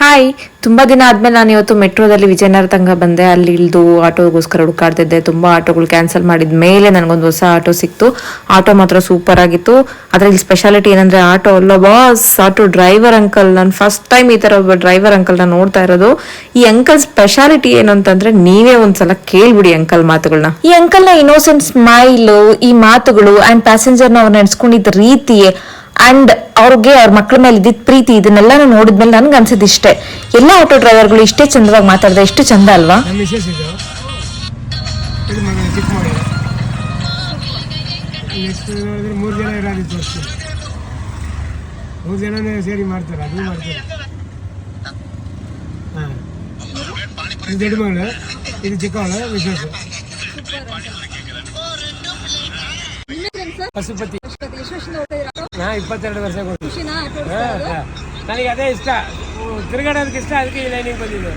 Hi, ತುಂಬ ದಿನ ಆದಮೇಲೆ ನಾನು ಇವತ್ತು ಮೆಟ್ರೋದಲ್ಲಿ ವಿಜಯನಗರ ತನಕ ಬಂದೆ. ಅಲ್ಲಿ ಇಳಿದು ಆಟೋಗೋಸ್ಕರ ಹುಡುಕಾಡ್ತಿದ್ದೆ. ತುಂಬ ಆಟೋಗಳು ಕ್ಯಾನ್ಸಲ್ ಮಾಡಿದ ಮೇಲೆ ನನಗೊಂದು ಹೊಸ ಆಟೋ ಸಿಕ್ತು. ಆಟೋ ಮಾತ್ರ ಸೂಪರ್ ಆಗಿತ್ತು. ಅದರಲ್ಲಿ ಸ್ಪೆಷಾಲಿಟಿ ಏನಂದರೆ ಆಟೋ ಅಲ್ಲ ಬಾಸ್, ಆಟೋ ಡ್ರೈವರ್ ಅಂಕಲ್. ನಾನು ಫಸ್ಟ್ ಟೈಮ್ ಈ ಥರ ಒಬ್ಬ ಡ್ರೈವರ್ ಅಂಕಲ್ನ ನೋಡ್ತಾ ಇರೋದು. ಈ ಅಂಕಲ್ ಸ್ಪೆಷಾಲಿಟಿ ಏನು ಅಂತಂದರೆ ನೀವೇ ಒಂದ್ಸಲ ಕೇಳ್ಬಿಡಿ ಅಂಕಲ್ ಮಾತುಗಳನ್ನ. ಈ ಅಂಕಲ್ನ ಇನ್ನೋಸೆಂಟ್ ಸ್ಮೈಲು, ಈ ಮಾತುಗಳು ಆ್ಯಂಡ್ ಪ್ಯಾಸೆಂಜರ್ನ ಅವ್ರು ನಡೆಸ್ಕೊಂಡಿದ್ದ ರೀತಿ ಅಂಡ್ ಅವ್ರಿಗೆ ಅವ್ರ ಮಕ್ಳ ಮೇಲೆ ಇದ್ದಿದ್ದ ಪ್ರೀತಿ, ಇದನ್ನೆಲ್ಲ ನೋಡಿದ್ಮೇಲೆ ನನ್ಗೆ ಅನ್ಸಿದ್ದು ಇಷ್ಟೇ. ಎಲ್ಲ ಆಟೋ ಡ್ರೈವರ್ಗಳು ಇಷ್ಟೇ ಚಂದವಾಗಿ ಮಾತಾಡಿದ್ರೆ ಎಷ್ಟು ಚಂದ ಅಲ್ವಾ? ಮೂರು ಜನನೇ ಸೇರಿ ಮಾಡ್ತಾರೆ, ಅದು ಮಾಡ್ತಾರೆ. ಇದು ದೊಡ್ಡ ಮಗಳು, ಇದು ಚಿಕ್ಕವಳು, ವಿಶೇಷ ಪಶುಪತಿ. ನಾ 22 ವರ್ಷ ನನಗೆ ಅದೇ ಇಷ್ಟ, ತಿರುಗಾಡೋದಕ್ಕೆ ಇಷ್ಟ, ಅದಕ್ಕೆ ಈ ಲೈನಿಂಗ್ ಬಂದಿದೆ.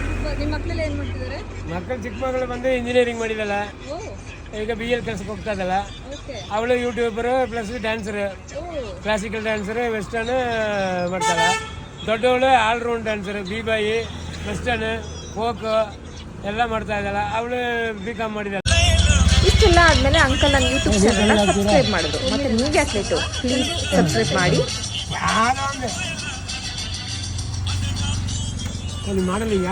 ಮಕ್ಕಳು ಚಿಕ್ಕ ಮಗಳು ಬಂದು ಇಂಜಿನಿಯರಿಂಗ್ ಮಾಡಿದಲ್ಲ, ಈಗ BL ಕೆಲಸಕ್ಕೆ ಹೋಗ್ತಾ ಇದ್ದಲ್ಲ. ಅವಳು YouTuber plus dancer, classical dancer, western ಮಾಡ್ತಾಳ. ದೊಡ್ಡವಳು ಆಲ್ರೌಂಡ್ ಡ್ಯಾನ್ಸರು, ಬಿ-ಬಾಯಿ, ವೆಸ್ಟರ್ನ್, ಫೋಕ್ ಎಲ್ಲ ಮಾಡ್ತಾ ಇದ್ದಾಳ. ಅವಳು B.Com ಮಾಡಿದಾಳೆ. ಇಷ್ಟೆಲ್ಲ ಆದಮೇಲೆ ಅಂಕಲ್ ನನ್ನ ಯೂಟ್ಯೂಬ್ ಚಾನಲ್ನ ಸಬ್ಸ್ಕ್ರೈಬ್ ಮಾಡಿದ್ರು. ಮತ್ತು ನೀವು ಯಾಕೆ ಲೇಟು? ಪ್ಲೀಸ್ ಸಬ್ಸ್ಕ್ರೈಬ್ ಮಾಡಿ. ಮಾಡಲ್ಲ ಈಗ